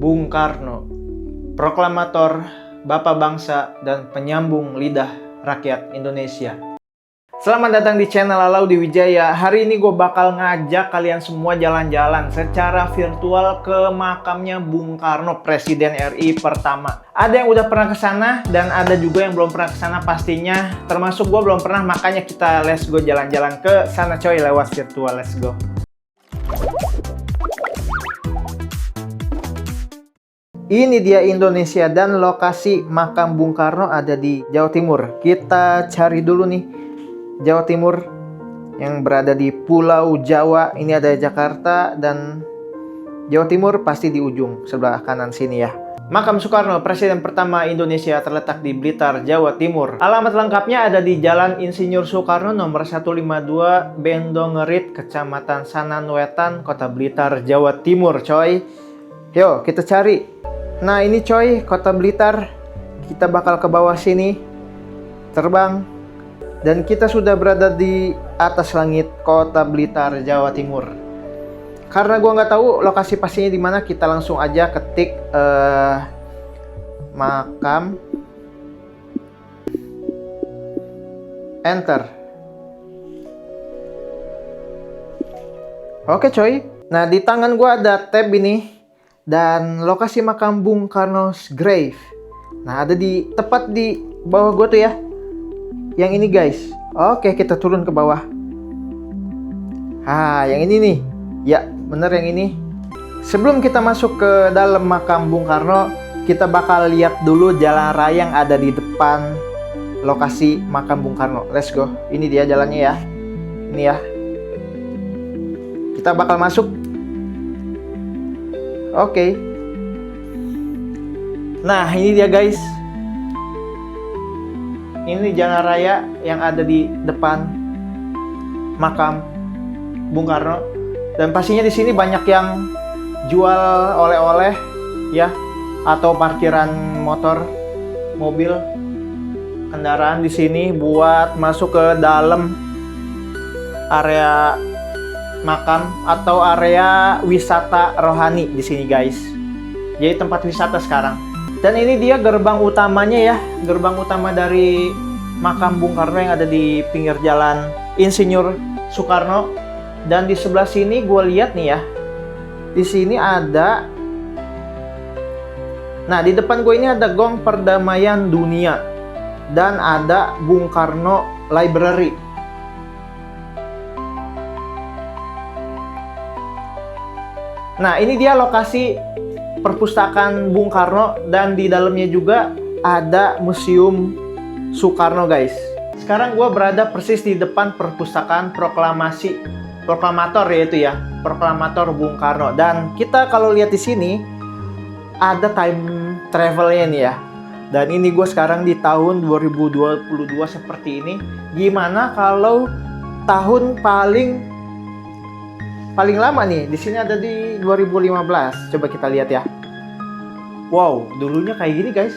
Bung Karno, proklamator, bapak bangsa, dan penyambung lidah rakyat Indonesia. Selamat datang di channel Laudi Wijaya. Hari ini gue bakal ngajak kalian semua jalan-jalan secara virtual ke makamnya Bung Karno, Presiden RI pertama. Ada yang udah pernah ke sana dan ada juga yang belum pernah ke sana pastinya. Termasuk gue belum pernah, makanya kita let's go jalan-jalan ke sana coy lewat virtual. Let's go. Ini dia Indonesia dan lokasi makam Bung Karno ada di Jawa Timur. Kita cari dulu nih Jawa Timur yang berada di Pulau Jawa. Ini ada Jakarta dan Jawa Timur pasti di ujung sebelah kanan sini ya. Makam Soekarno, Presiden pertama Indonesia, terletak di Blitar, Jawa Timur. Alamat lengkapnya ada di Jalan Insinyur Soekarno nomor 152 Bendongerit, Kecamatan Sananwetan, Kota Blitar, Jawa Timur coy. Yuk kita cari. Nah ini coy, Kota Blitar. Kita bakal ke bawah sini, terbang, dan kita sudah berada di atas langit Kota Blitar, Jawa Timur. Karena gua nggak tahu lokasi pastinya di mana, kita langsung aja ketik makam, enter. Oke coy. Nah di tangan gua ada tab ini. Dan lokasi makam Bung Karno's grave. Nah ada di tepat di bawah gue tuh ya. Yang ini guys. Oke kita turun ke bawah. Yang ini nih. Ya bener yang ini. Sebelum kita masuk ke dalam makam Bung Karno, kita bakal lihat dulu jalan raya yang ada di depan lokasi makam Bung Karno. Let's go. Ini dia jalannya ya. Ini ya. Kita bakal masuk. Oke. Nah ini dia guys. Ini jalan raya yang ada di depan makam Bung Karno. Dan pastinya di sini banyak yang jual oleh-oleh ya, atau parkiran motor, mobil, kendaraan di sini buat masuk ke dalam area makam atau area wisata rohani di sini guys. Jadi tempat wisata sekarang. Dan ini dia gerbang utamanya ya, gerbang utama dari makam Bung Karno yang ada di pinggir jalan Insinyur Soekarno. Dan di sebelah sini gue lihat nih ya, di sini ada, nah di depan gue ini ada Gong Perdamaian Dunia dan ada Bung Karno Library. Nah ini dia lokasi perpustakaan Bung Karno dan di dalamnya juga ada Museum Soekarno guys. Sekarang gue berada persis di depan perpustakaan proklamator yaitu ya, proklamator Bung Karno. Dan kita kalau lihat di sini ada time travelnya nih ya. Dan ini gue sekarang di tahun 2022 seperti ini. Gimana kalau tahun paling lama nih, di sini ada di 2015. Coba kita lihat ya. Wow, dulunya kayak gini guys.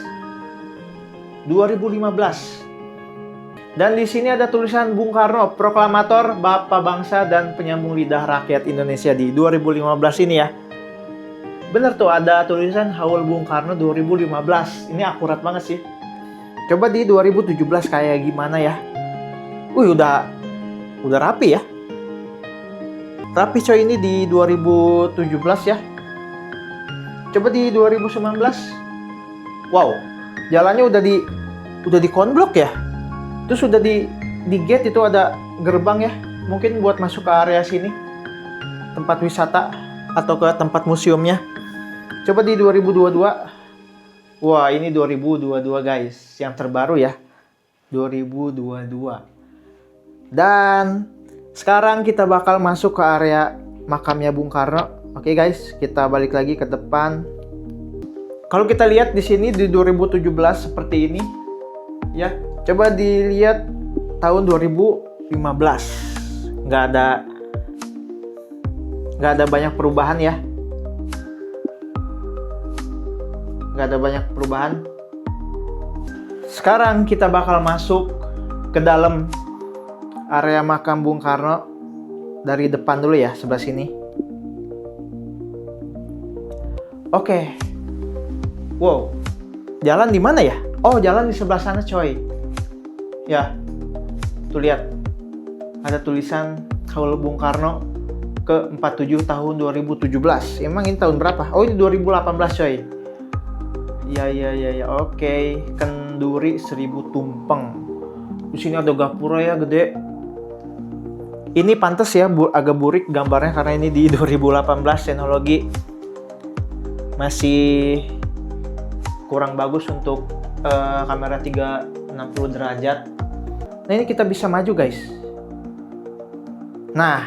2015. Dan di sini ada tulisan Bung Karno, proklamator, bapak bangsa, dan penyambung lidah rakyat Indonesia di 2015 ini ya. Bener tuh ada tulisan Haul Bung Karno 2015. Ini akurat banget sih. Coba di 2017 kayak gimana ya. Udah rapi ya. Tapi coy ini di 2017 ya. Coba di 2019. Wow, jalannya udah di konblok ya. Terus udah di gate itu ada gerbang ya. Mungkin buat masuk ke area sini. Tempat wisata atau ke tempat museumnya. Coba di 2022. Wah, ini 2022 guys, yang terbaru ya. 2022. Dan sekarang kita bakal masuk ke area makamnya Bung Karno. Oke guys, kita balik lagi ke depan. Kalau kita lihat di sini di 2017 seperti ini, ya. Coba dilihat tahun 2015. Nggak ada banyak perubahan ya. Nggak ada banyak perubahan. Sekarang kita bakal masuk ke dalam area makam Bung Karno dari depan dulu ya, sebelah sini. Oke, Wow, jalan di mana ya? Oh, jalan di sebelah sana coy. Ya, tuh lihat. Ada tulisan Haul Bung Karno ke-47 tahun 2017. Emang ini tahun berapa? Oh, ini 2018 coy. Ya, oke. Kenduri 1000 tumpeng. Di sini ada gapura ya, gede. Ini pantas ya, agak burik gambarnya karena ini di 2018, teknologi masih kurang bagus untuk kamera 360 derajat. Nah, ini kita bisa maju guys. Nah,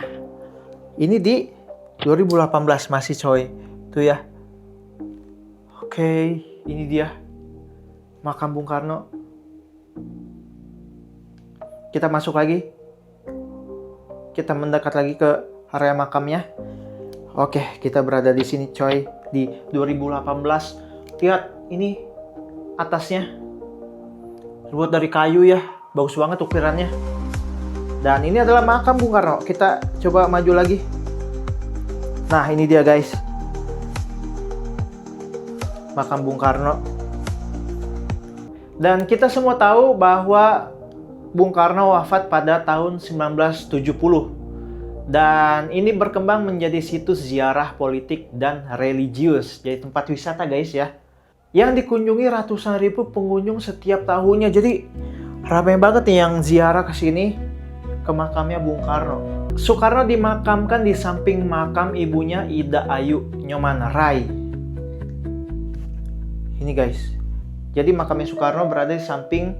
ini di 2018 masih coy. Tuh ya. Oke, ini dia makam Bung Karno. Kita masuk lagi. Kita mendekat lagi ke area makamnya. Oke, kita berada di sini coy, di 2018. Lihat, ini atasnya terbuat dari kayu ya. Bagus banget ukirannya. Dan ini adalah makam Bung Karno. Kita coba maju lagi. Nah, ini dia guys. Makam Bung Karno. Dan kita semua tahu bahwa Bung Karno wafat pada tahun 1970. Dan ini berkembang menjadi situs ziarah politik dan religius. Jadi tempat wisata guys ya. Yang dikunjungi ratusan ribu pengunjung setiap tahunnya. Jadi ramai banget nih yang ziarah ke sini, ke makamnya Bung Karno. Soekarno dimakamkan di samping makam ibunya Ida Ayu Nyoman Rai. Ini guys. Jadi makamnya Soekarno berada di samping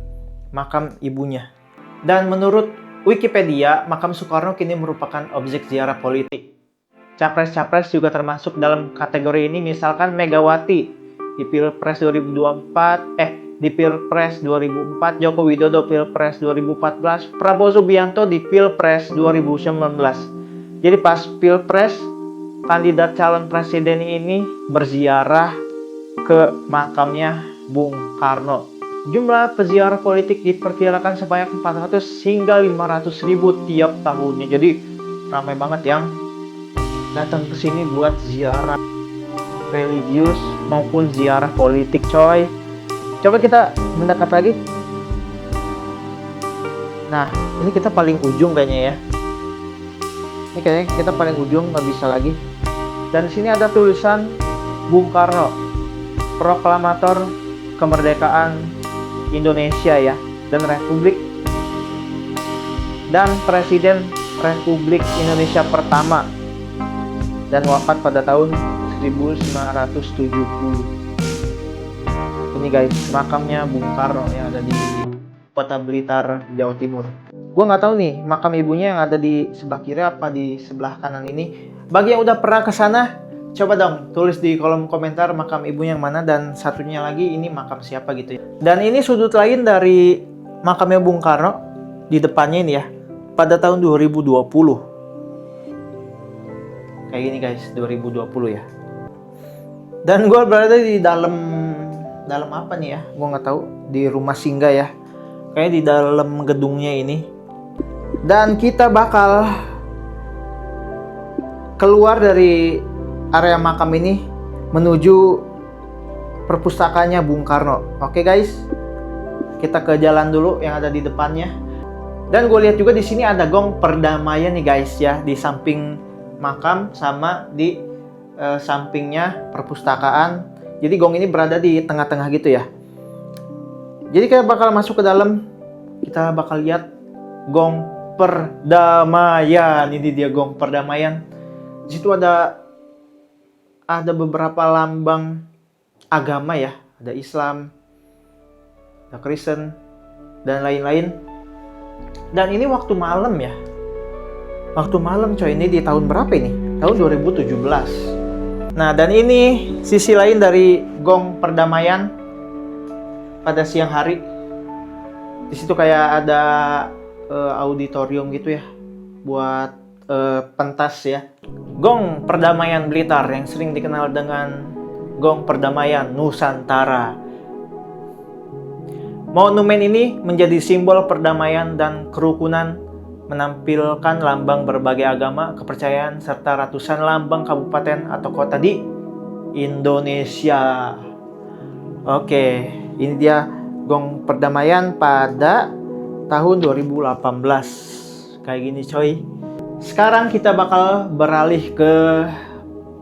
makam ibunya. Dan menurut Wikipedia, makam Soekarno kini merupakan objek ziarah politik. Capres-capres juga termasuk dalam kategori ini, misalkan Megawati di Pilpres 2004, Joko Widodo Pilpres 2014, Prabowo Subianto di Pilpres 2019. Jadi pas Pilpres, kandidat calon presiden ini berziarah ke makamnya Bung Karno. Jumlah peziarah politik diperkirakan sebanyak 400 hingga 500 ribu tiap tahunnya. Jadi ramai banget yang datang ke sini buat ziarah religius maupun ziarah politik coy. Coba kita mendekat lagi. Nah, ini kita paling ujung kayaknya ya. Ini kayaknya kita paling ujung, nggak bisa lagi. Dan di sini ada tulisan Bung Karno, proklamator kemerdekaan Indonesia ya, dan Republik dan Presiden Republik Indonesia pertama, dan wafat pada tahun 1970. Ini guys, makamnya Bung Karno yang ada di Kota Blitar, Jawa Timur. Gua nggak tahu nih makam ibunya yang ada di sebelah kiri apa di sebelah kanan ini. Bagi yang udah pernah ke sana, coba dong tulis di kolom komentar makam ibunya yang mana, dan satunya lagi ini makam siapa gitu ya. Dan ini sudut lain dari makamnya Bung Karno di depannya ini ya, pada tahun 2020. Kayak gini guys, 2020 ya. Dan gue berada di dalam apa nih ya, gue nggak tahu, di rumah singgah ya, kayaknya di dalam gedungnya ini. Dan kita bakal keluar dari area makam ini menuju perpustakaannya Bung Karno. Oke guys, kita ke jalan dulu yang ada di depannya. Dan gue lihat juga di sini ada gong perdamaian nih guys ya, di samping makam sama di sampingnya perpustakaan. Jadi gong ini berada di tengah-tengah gitu ya. Jadi kita bakal masuk ke dalam, kita bakal lihat gong perdamaian. Ini dia gong perdamaian. Di situ ada beberapa lambang agama ya, ada Islam, ada Kristen, dan lain-lain. Dan ini waktu malam ya. Waktu malam coy, ini di tahun berapa ini? Tahun 2017. Nah, dan ini sisi lain dari gong perdamaian pada siang hari. Di situ kayak ada auditorium gitu ya, buat pentas ya. Gong Perdamaian Blitar yang sering dikenal dengan Gong Perdamaian Nusantara. Monumen ini menjadi simbol perdamaian dan kerukunan, menampilkan lambang berbagai agama, kepercayaan, serta ratusan lambang kabupaten atau kota di Indonesia. Oke, ini dia gong perdamaian pada tahun 2018. Kayak gini coy. Sekarang kita bakal beralih ke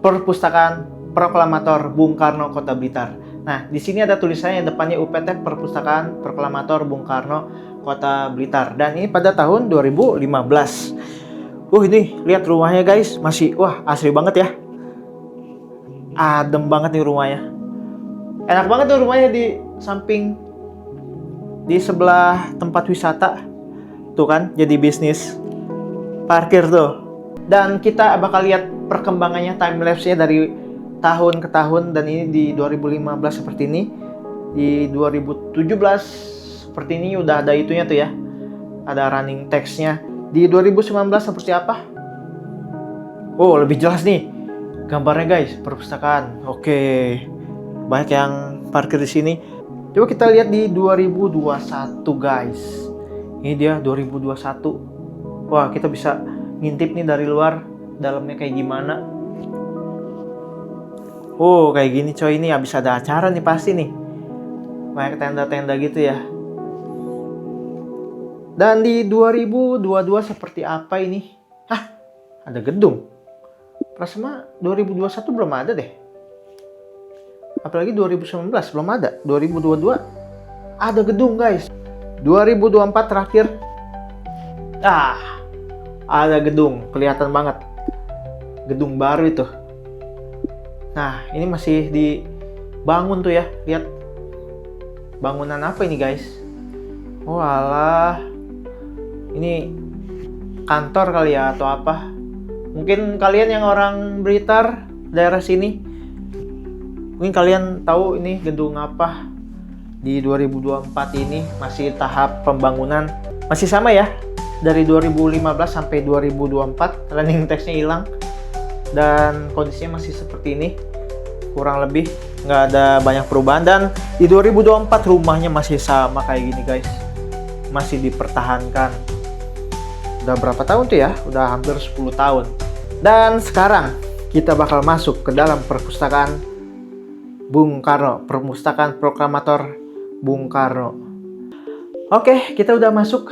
Perpustakaan Proklamator Bung Karno Kota Blitar. Nah, di sini ada tulisannya depannya UPT Perpustakaan Proklamator Bung Karno Kota Blitar. Dan ini pada tahun 2015. Ini lihat rumahnya guys, masih asli banget ya. Adem banget nih rumahnya. Enak banget tuh rumahnya di samping, di sebelah tempat wisata. Tuh kan, jadi bisnis. Parkir tuh. Dan kita bakal lihat perkembangannya time lapse-nya dari tahun ke tahun. Dan ini di 2015 seperti ini. Di 2017 seperti ini udah ada itunya tuh ya. Ada running text-nya. Di 2019 seperti apa? Lebih jelas nih gambarnya guys, perpustakaan. Oke. Banyak yang parkir di sini. Coba kita lihat di 2021 guys. Ini dia 2021. Wah, kita bisa ngintip nih dari luar dalamnya kayak gimana. Kayak gini coy, ini habis ada acara nih pasti nih. Banyak tenda-tenda gitu ya. Dan di 2022 seperti apa ini? Ada gedung. Prasma 2021 belum ada deh. Apalagi 2019 belum ada. 2022 ada gedung guys. 2024 terakhir. Ada gedung. Kelihatan banget. Gedung baru itu. Nah, ini masih dibangun tuh ya. Lihat. Bangunan apa ini guys? Alah. Ini kantor kali ya atau apa? Mungkin kalian yang orang Blitar, daerah sini, mungkin kalian tahu ini gedung apa. Di 2024 ini masih tahap pembangunan. Masih sama ya, dari 2015 sampai 2024 running text-nya hilang. Dan kondisinya masih seperti ini, kurang lebih nggak ada banyak perubahan. Dan di 2024 rumahnya masih sama kayak gini guys, masih dipertahankan. Udah berapa tahun tuh ya? Udah hampir 10 tahun. Dan sekarang kita bakal masuk ke dalam perpustakaan Bung Karno, Perpustakaan Proklamator Bung Karno. Oke, kita udah masuk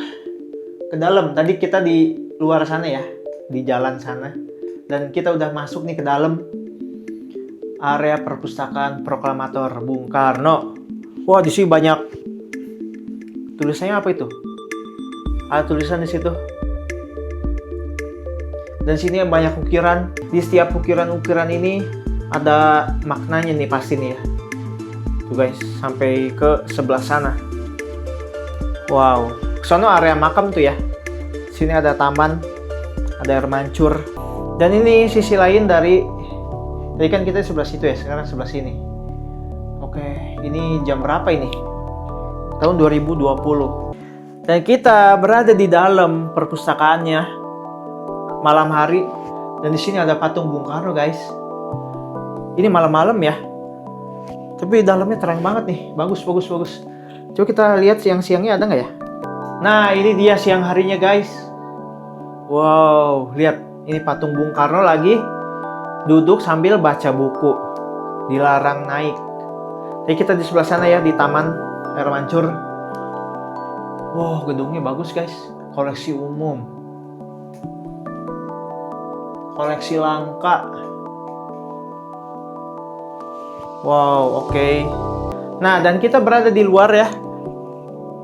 ke dalam. Tadi kita di luar sana ya, di jalan sana. Dan kita udah masuk nih ke dalam area Perpustakaan Proklamator Bung Karno. Wah, di sini banyak tulisannya. Apa itu? Ada tulisan di situ. Dan sini banyak ukiran. Di setiap ukiran-ukiran ini ada maknanya nih pasti nih ya. Tuh guys, sampai ke sebelah sana. Wow, sono area makam tuh ya. Sini ada taman, ada air mancur. Dan ini sisi lain dari, tadi kan kita di sebelah situ ya, sekarang sebelah sini. Oke, ini jam berapa ini? Tahun 2020. Dan kita berada di dalam perpustakaannya malam hari. Dan di sini ada patung Bung Karno guys. Ini malam-malam ya, tapi dalamnya terang banget nih. Bagus. Coba kita lihat siang-siangnya ada nggak ya? Nah, ini dia siang harinya guys. Wow, lihat. Ini patung Bung Karno lagi duduk sambil baca buku. Dilarang naik. Jadi kita di sebelah sana ya, di Taman Air Mancur. Wow, gedungnya bagus guys. Koleksi umum. Koleksi langka. Wow, oke. Nah, dan kita berada di luar ya.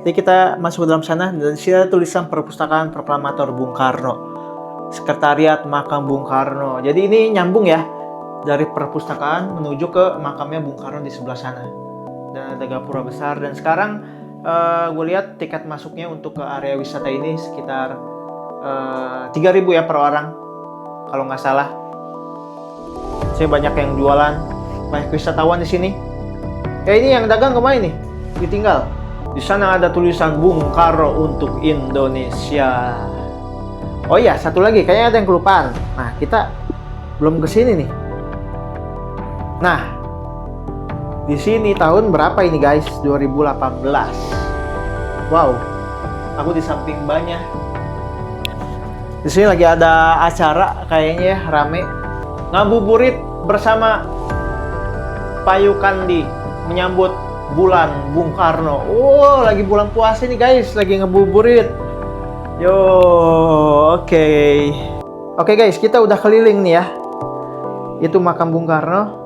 Jadi kita masuk ke dalam sana. Dan di sini ada tulisan Perpustakaan Proklamator Bung Karno, Sekretariat Makam Bung Karno. Jadi ini nyambung ya, dari perpustakaan menuju ke makamnya Bung Karno di sebelah sana. Dan ada gapura besar. Dan sekarang gue lihat tiket masuknya untuk ke area wisata ini sekitar 3.000 ya per orang, kalau nggak salah. Saya banyak yang jualan, banyak wisatawan di sini. Ini yang dagang kemana nih? Ditinggal. Di sana ada tulisan Bung Karno untuk Indonesia. Oh iya, satu lagi, kayaknya ada yang kelupaan. Nah, kita belum kesini nih. Nah, di sini tahun berapa ini guys? 2018. Wow, aku di samping banyak. Di sini lagi ada acara, kayaknya ya, rame. Ngabuburit bersama Payu Kandi menyambut bulan Bung Karno. Lagi bulan puasa nih guys, lagi ngebuburit. Yo, oke. Oke guys, kita udah keliling nih ya. Itu makam Bung Karno.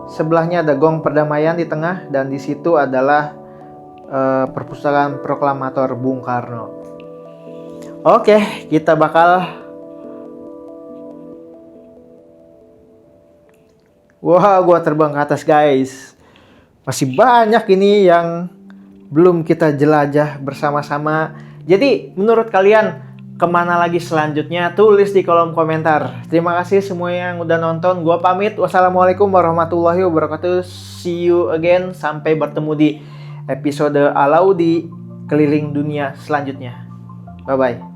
Sebelahnya ada gong perdamaian di tengah, dan di situ adalah perpustakaan proklamator Bung Karno. Oke, kita bakal gua terbang ke atas guys. Masih banyak ini yang belum kita jelajah bersama-sama. Jadi menurut kalian kemana lagi selanjutnya? Tulis di kolom komentar. Terima kasih semua yang udah nonton. Gua pamit. Wassalamualaikum warahmatullahi wabarakatuh. See you again. Sampai bertemu di episode Alaudi keliling dunia selanjutnya. Bye bye.